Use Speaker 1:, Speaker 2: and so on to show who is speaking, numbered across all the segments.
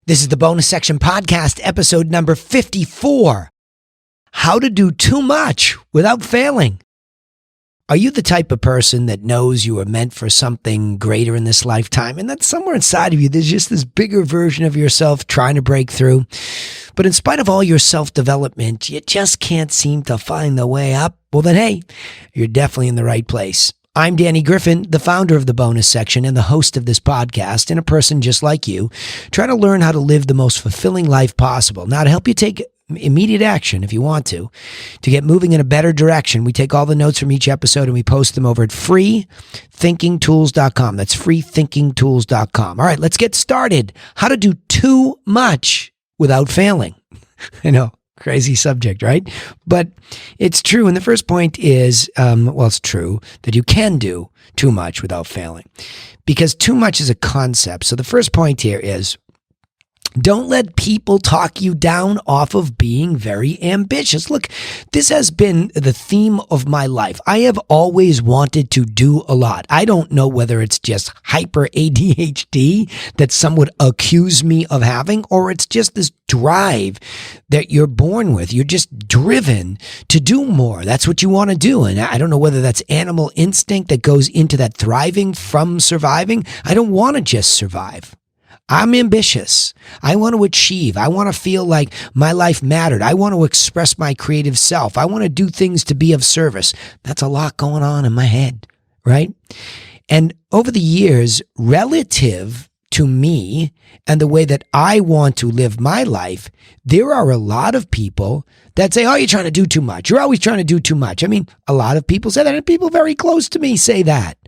Speaker 1: This is the bonus section podcast, episode number 54. How to do too much without failing. Are you the type of person that knows you are meant for something greater in this lifetime, and that somewhere inside of you, there's just this bigger version of yourself trying to break through? But in spite of all your self-development, you just can't seem to find the way up? Well, then, hey, you're definitely in the right place. I'm Danny Griffin, the founder of the bonus section and the host of this podcast, and a person just like you, trying to learn how to live the most fulfilling life possible. Now, to help you take immediate action if you want to get moving in a better direction, we take all the notes from each episode and we post them over at freethinkingtools.com. That's freethinkingtools.com. All right, let's get started. How to do too much without failing. I know. Crazy subject, right? But it's true. And the first point is, it's true that you can do too much without failing, because too much is a concept. So the first point here is, don't let people talk you down off of being very ambitious. Look, this has been the theme of my life. I have always wanted to do a lot. I don't know whether it's just hyper ADHD that some would accuse me of having, or it's just this drive that you're born with. You're just driven to do more. That's what you want to do. And I don't know whether that's animal instinct that goes into that thriving from surviving. I don't want to just survive. I'm ambitious. I want to achieve. I want to feel like my life mattered. I want to express my creative self. I want to do things to be of service. That's a lot going on in my head, right? And over the years, relative to me and the way that I want to live my life, there are a lot of people that say, oh, you're trying to do too much. You're always trying to do too much. I mean, a lot of people say that, and people very close to me say that.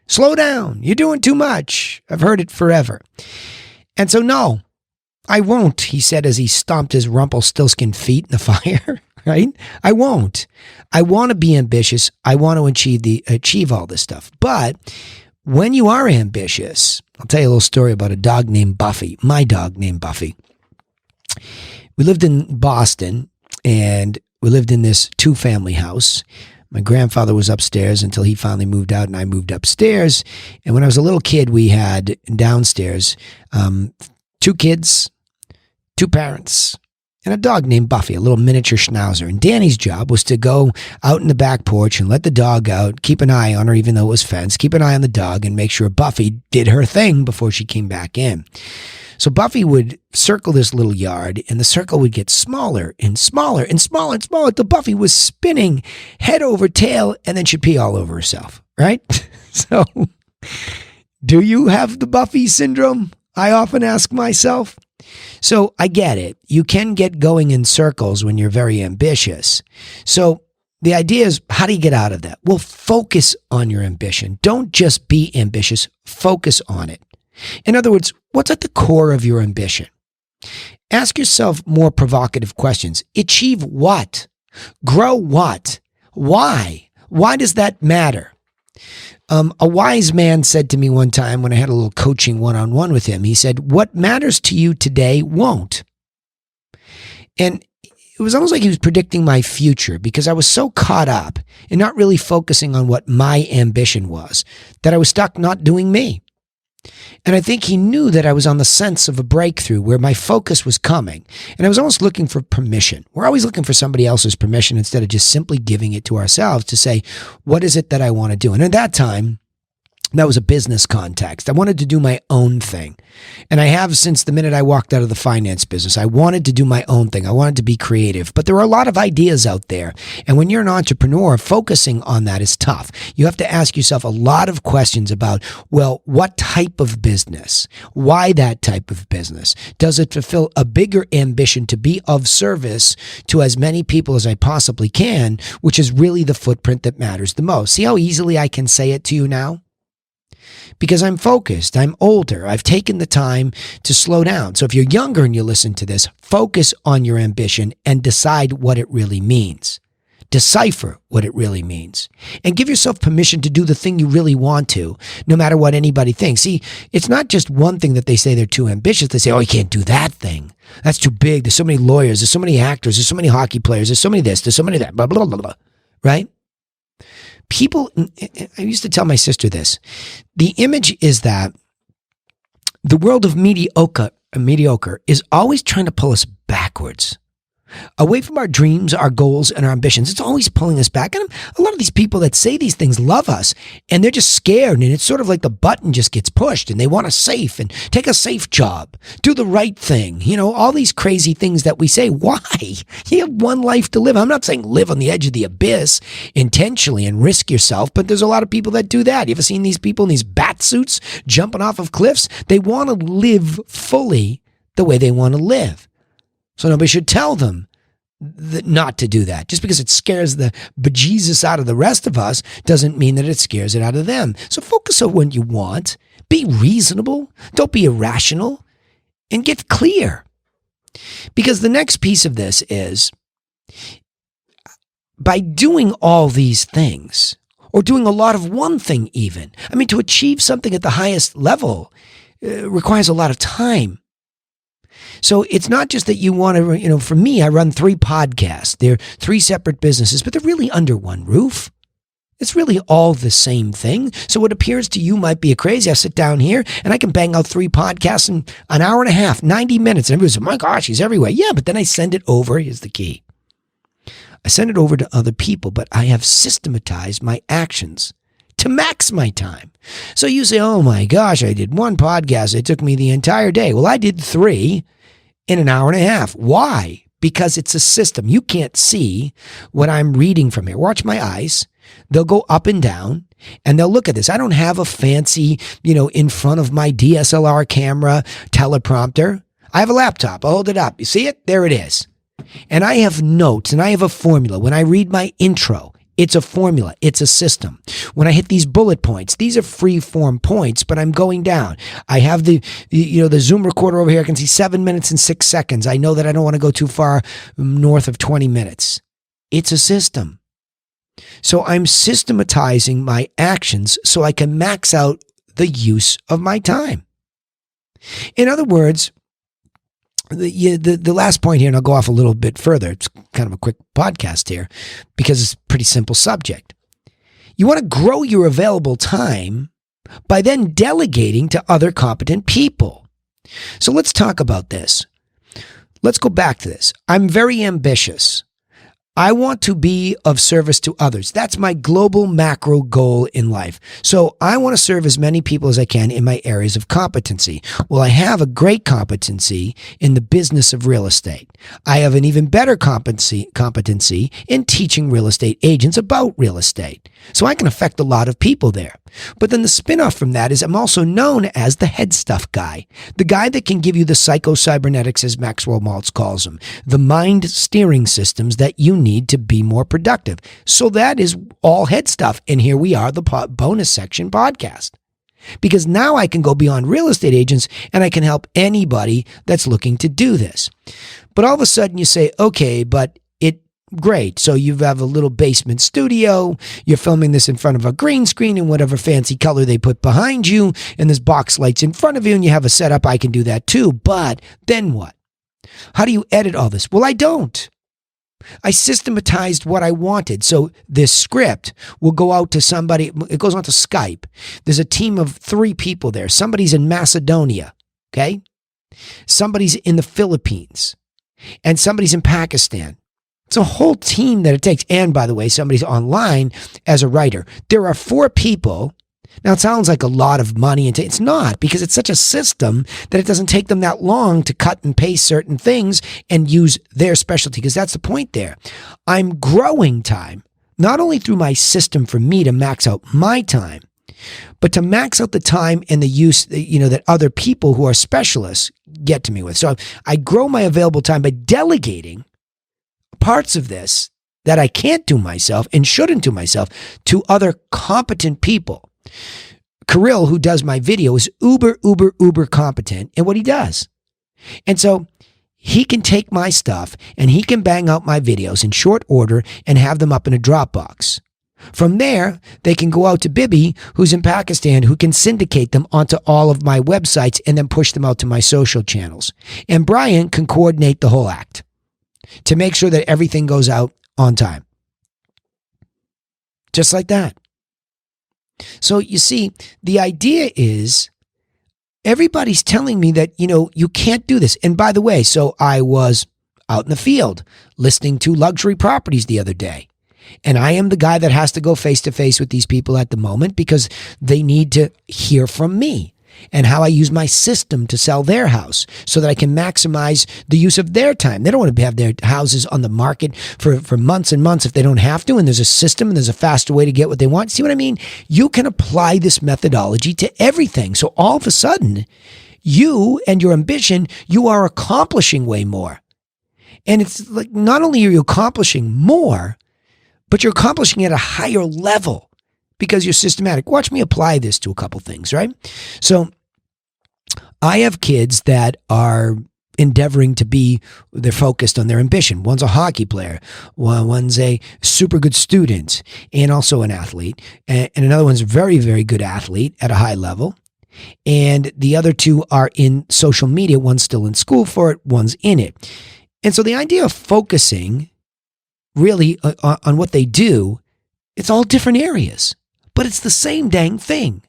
Speaker 1: Slow down. You're doing too much. I've heard it forever. And so, no, I won't, he said as he stomped his Rumpelstiltskin feet in the fire, right? I won't. I want to be ambitious. I want to achieve all this stuff. But when you are ambitious, I'll tell you a little story about a dog named Buffy, my dog named Buffy. We lived in Boston, and we lived in this two-family house. My grandfather was upstairs until he finally moved out, and I moved upstairs. And when I was a little kid, we had downstairs 2 kids, 2 parents, and a dog named Buffy, a little miniature schnauzer. And Danny's job was to go out in the back porch and let the dog out, keep an eye on her, even though it was fenced, keep an eye on the dog, and make sure Buffy did her thing before she came back in. So Buffy would circle this little yard, and the circle would get smaller and smaller and smaller and smaller until Buffy was spinning head over tail, and then she'd pee all over herself, right? So, do you have the Buffy syndrome? I often ask myself. So I get it. You can get going in circles when you're very ambitious. So the idea is, how do you get out of that? Well, focus on your ambition. Don't just be ambitious. Focus on it. In other words, what's at the core of your ambition? Ask yourself more provocative questions. Achieve what? Grow what? Why? Why does that matter? A wise man said to me one time when I had a little coaching one-on-one with him, he said, what matters to you today won't. And it was almost like he was predicting my future, because I was so caught up in not really focusing on what my ambition was that I was stuck not doing me. And I think he knew that I was on the sense of a breakthrough where my focus was coming. And I was almost looking for permission. We're always looking for somebody else's permission instead of just simply giving it to ourselves to say, what is it that I want to do? And at that time, that was a business context. I wanted to do my own thing. And I have since the minute I walked out of the finance business. I wanted to do my own thing. I wanted to be creative. But there are a lot of ideas out there. And when you're an entrepreneur, focusing on that is tough. You have to ask yourself a lot of questions about, well, what type of business? Why that type of business? Does it fulfill a bigger ambition to be of service to as many people as I possibly can, which is really the footprint that matters the most? See how easily I can say it to you now? Because I'm focused, I'm older, I've taken the time to slow down. So if you're younger and you listen to this, focus on your ambition and decide what it really means. Decipher what it really means. And give yourself permission to do the thing you really want to, no matter what anybody thinks. See, it's not just one thing that they say they're too ambitious. They say, oh, you can't do that thing. That's too big. There's so many lawyers. There's so many actors. There's so many hockey players. There's so many this. There's so many that. Blah, blah, blah, blah. Right? People, I used to tell my sister this. The image is that The world of mediocre is always trying to pull us backwards, away from our dreams, our goals, and our ambitions. It's always pulling us back. And a lot of these people that say these things love us, and they're just scared. And it's sort of like the button just gets pushed, and they want a safe and take a safe job, do the right thing. You know, all these crazy things that we say. Why? You have one life to live. I'm not saying live on the edge of the abyss intentionally and risk yourself, but there's a lot of people that do that. You ever seen these people in these bat suits jumping off of cliffs? They want to live fully the way they want to live. So nobody should tell them not to do that. Just because it scares the bejesus out of the rest of us doesn't mean that it scares it out of them. So focus on what you want. Be reasonable. Don't be irrational. And get clear. Because the next piece of this is, by doing all these things, or doing a lot of one thing even, I mean, to achieve something at the highest level requires a lot of time. So it's not just that you want to, for me, I run 3 podcasts. They're 3 separate businesses, but they're really under one roof. It's really all the same thing. So what appears to you might be a crazy. I sit down here and I can bang out 3 podcasts in an hour and a half, 90 minutes. And everybody says, my gosh, he's everywhere. Yeah, but then I send it over. Here's the key. I send it over to other people, but I have systematized my actions to max my time. So you say, oh my gosh, I did 1 podcast. It took me the entire day. Well, I did 3 in an hour and a half. Why? Because it's a system. You can't see what I'm reading from here. Watch my eyes. They'll go up and down and they'll look at this. I don't have a fancy, in front of my DSLR camera teleprompter. I have a laptop. I'll hold it up. You see it? There it is. And I have notes and I have a formula. When I read my intro, it's a formula. It's a system. When I hit these bullet points, these are Freeform points, but I'm going down. I have the Zoom recorder over here. I can see 7 minutes and 6 seconds. I know that I don't want to go too far north of 20 minutes. It's a system. So I'm systematizing my actions so I can max out the use of my time. In other words, the last point here, and I'll go off a little bit further. It's kind of a quick podcast here because it's a pretty simple subject. You want to grow your available time by then delegating to other competent people. So let's talk about this. Let's go back to this. I'm very ambitious. I want to be of service to others. That's my global macro goal in life. So I want to serve as many people as I can in my areas of competency. Well, I have a great competency in the business of real estate. I have an even better competency in teaching real estate agents about real estate. So I can affect a lot of people there. But then the spinoff from that is I'm also known as the head stuff guy, the guy that can give you the psycho-cybernetics, as Maxwell Maltz calls them, the mind steering systems that you need to be more productive. So that is all head stuff. And here we are, the bonus section podcast. Because now I can go beyond real estate agents and I can help anybody that's looking to do this. But all of a sudden you say, okay, but great. So you have a little basement studio. You're filming this in front of a green screen in whatever fancy color they put behind you. And there's box lights in front of you and you have a setup. I can do that too. But then what? How do you edit all this? Well, I don't. I systematized what I wanted. So this script will go out to somebody. It goes on to Skype. There's a team of 3 people there. Somebody's in Macedonia. Okay. Somebody's in the Philippines and somebody's in Pakistan. It's a whole team that it takes. And by the way, somebody's online as a writer. There are 4 people. Now, it sounds like a lot of money. It's not, because it's such a system that it doesn't take them that long to cut and paste certain things and use their specialty, because that's the point there. I'm growing time, not only through my system for me to max out my time, but to max out the time and the use, that other people who are specialists get to me with. So I grow my available time by delegating parts of this that I can't do myself and shouldn't do myself to other competent people. Kirill, who does my video, is uber competent in what he does. And so he can take my stuff and he can bang out my videos in short order and have them up in a Dropbox. From there, they can go out to Bibi, who's in Pakistan, who can syndicate them onto all of my websites and then push them out to my social channels. And Brian can coordinate the whole act to make sure that everything goes out on time. Just like that. So you see, the idea is everybody's telling me that, you can't do this. And by the way, so I was out in the field listening to luxury properties the other day. And I am the guy that has to go face to face with these people at the moment because they need to hear from me and how I use my system to sell their house so that I can maximize the use of their time. They don't want to have their houses on the market for months and months if they don't have to. And there's a system and there's a faster way to get what they want. See what I mean? You can apply this methodology to everything. So all of a sudden, you and your ambition, you are accomplishing way more. And it's like, not only are you accomplishing more, but you're accomplishing at a higher level because you're systematic. Watch me apply this to a couple things, right? So I have kids that are endeavoring to be, they're focused on their ambition. One's a hockey player. One's a super good student and also an athlete. And another one's a very, very good athlete at a high level. And the other two are in social media. One's still in school for it. One's in it. And so the idea of focusing really on what they do, it's all different areas, but it's the same dang thing.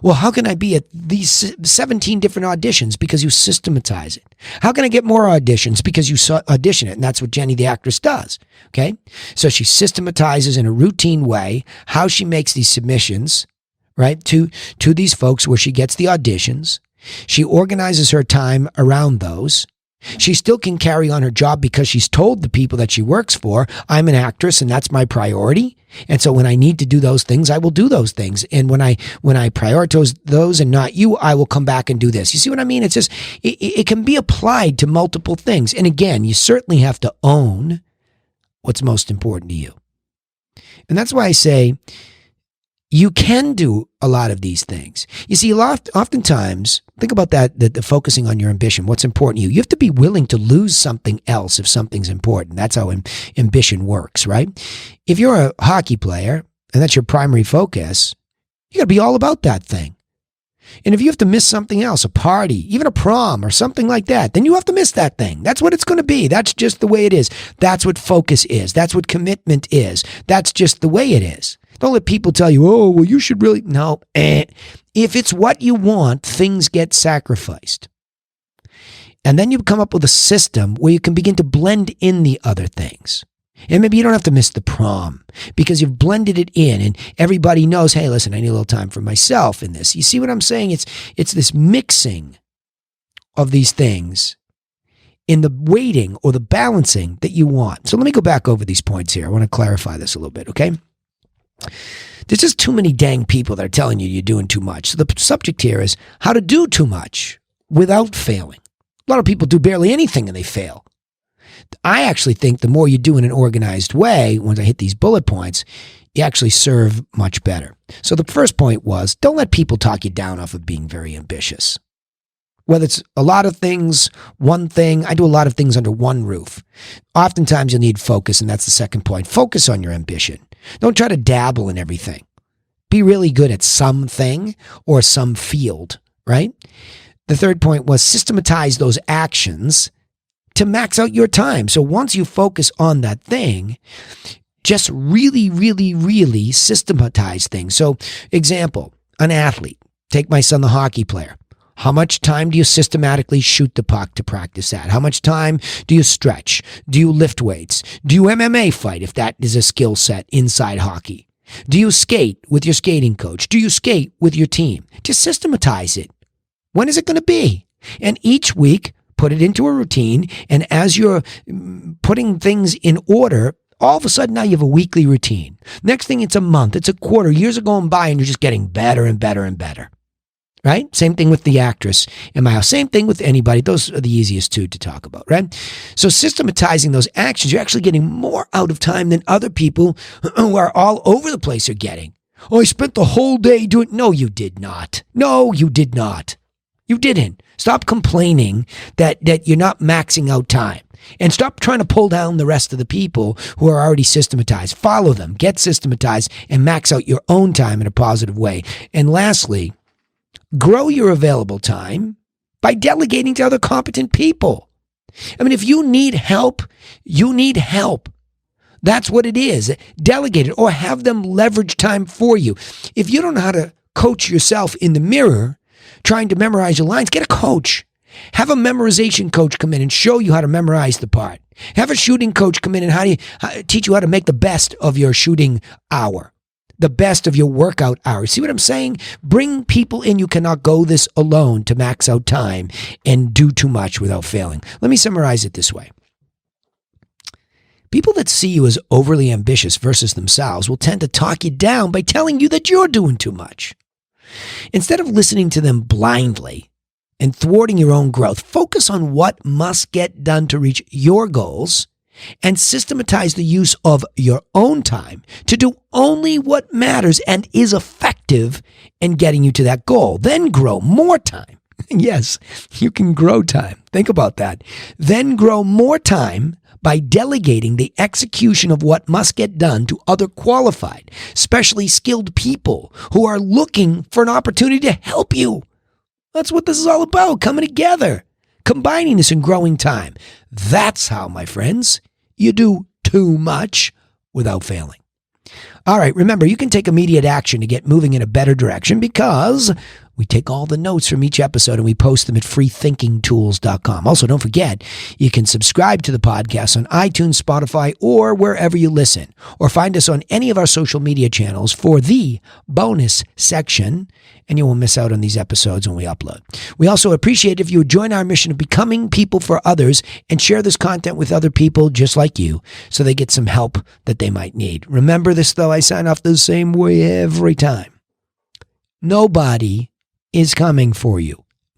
Speaker 1: Well, how can I be at these 17 different auditions? Because you systematize it. How can I get more auditions? Because you audition it. And that's what Jenny, the actress, does. Okay. So she systematizes in a routine way how she makes these submissions, right, to these folks where she gets the auditions. She organizes her time around those. She still can carry on her job because she's told the people that she works for, I'm an actress and that's my priority. And so when I need to do those things, I will do those things. And when I prioritize those and not you, I will come back and do this. You see what I mean? It's just, it can be applied to multiple things. And again, you certainly have to own what's most important to you. And that's why I say you can do a lot of these things. You see, oftentimes, think about that, the focusing on your ambition, what's important to you. You have to be willing to lose something else if something's important. That's how ambition works, right? If you're a hockey player and that's your primary focus, you got to be all about that thing. And if you have to miss something else, a party, even a prom or something like that, then you have to miss that thing. That's what it's going to be. That's just the way it is. That's what focus is. That's what commitment is. That's just the way it is. Don't let people tell you, oh, well, you should really. No. If it's what you want, things get sacrificed. And then you come up with a system where you can begin to blend in the other things. And maybe you don't have to miss the prom because you've blended it in and everybody knows, hey, listen, I need a little time for myself in this. You see what I'm saying? It's this mixing of these things in the weighting or the balancing that you want. So let me go back over these points here. I want to clarify this a little bit, okay? There's just too many dang people that are telling you you're doing too much. So the subject here is how to do too much without failing. A lot of people do barely anything and they fail. I actually think the more you do in an organized way, once I hit these bullet points, you actually serve much better. So the first point was, don't let people talk you down off of being very ambitious. Whether it's a lot of things, one thing, I do a lot of things under one roof. Oftentimes you'll need focus, and that's the second point. Focus on your ambition. Don't try to dabble in everything. Be really good at something or some field, right? The third point was systematize those actions to max out your time. So once you focus on that thing, just really, really, really systematize things. So example, an athlete. Take my son, the hockey player. How much time do you systematically shoot the puck to practice that? How much time do you stretch? Do you lift weights? Do you MMA fight if that is a skill set inside hockey? Do you skate with your skating coach? Do you skate with your team? Just systematize it. When is it going to be? And each week, put it into a routine. And as you're putting things in order, all of a sudden now you have a weekly routine. Next thing, it's a month, it's a quarter. Years are going by and you're just getting better and better and better. Right? Same thing with the actress in my house. Same thing with anybody. Those are the easiest two to talk about, right? So systematizing those actions, you're actually getting more out of time than other people who are all over the place are getting. Oh, I spent the whole day doing. No, you did not. No, you did not. You didn't. Stop complaining that you're not maxing out time. And stop trying to pull down the rest of the people who are already systematized. Follow them, get systematized, and max out your own time in a positive way. And lastly, grow your available time by delegating to other competent people. I mean, if you need help, you need help. That's what it is. Delegate it or have them leverage time for you. If you don't know how to coach yourself in the mirror, trying to memorize your lines, get a coach. Have a memorization coach come in and show you how to memorize the part. Have a shooting coach come in and teach you how to make the best of your shooting hour, the best of your workout hour. See what I'm saying? Bring people in. You cannot go this alone to max out time and do too much without failing. Let me summarize it this way. People that see you as overly ambitious versus themselves will tend to talk you down by telling you that you're doing too much. Instead of listening to them blindly and thwarting your own growth, focus on what must get done to reach your goals and systematize the use of your own time to do only what matters and is effective in getting you to that goal. Then grow more time. Yes, you can grow time. Think about that. Then grow more time by delegating the execution of what must get done to other qualified, specially skilled people who are looking for an opportunity to help you. That's what this is all about, coming together, combining this and growing time. That's how, my friends, you do too much without failing. All right, remember, you can take immediate action to get moving in a better direction because we take all the notes from each episode and we post them at freethinkingtools.com. Also, don't forget, you can subscribe to the podcast on iTunes, Spotify, or wherever you listen, or find us on any of our social media channels for the bonus section, and you won't miss out on these episodes when we upload. We also appreciate if you would join our mission of becoming people for others and share this content with other people just like you so they get some help that they might need. Remember this, though, I sign off the same way every time. Nobody is coming for you.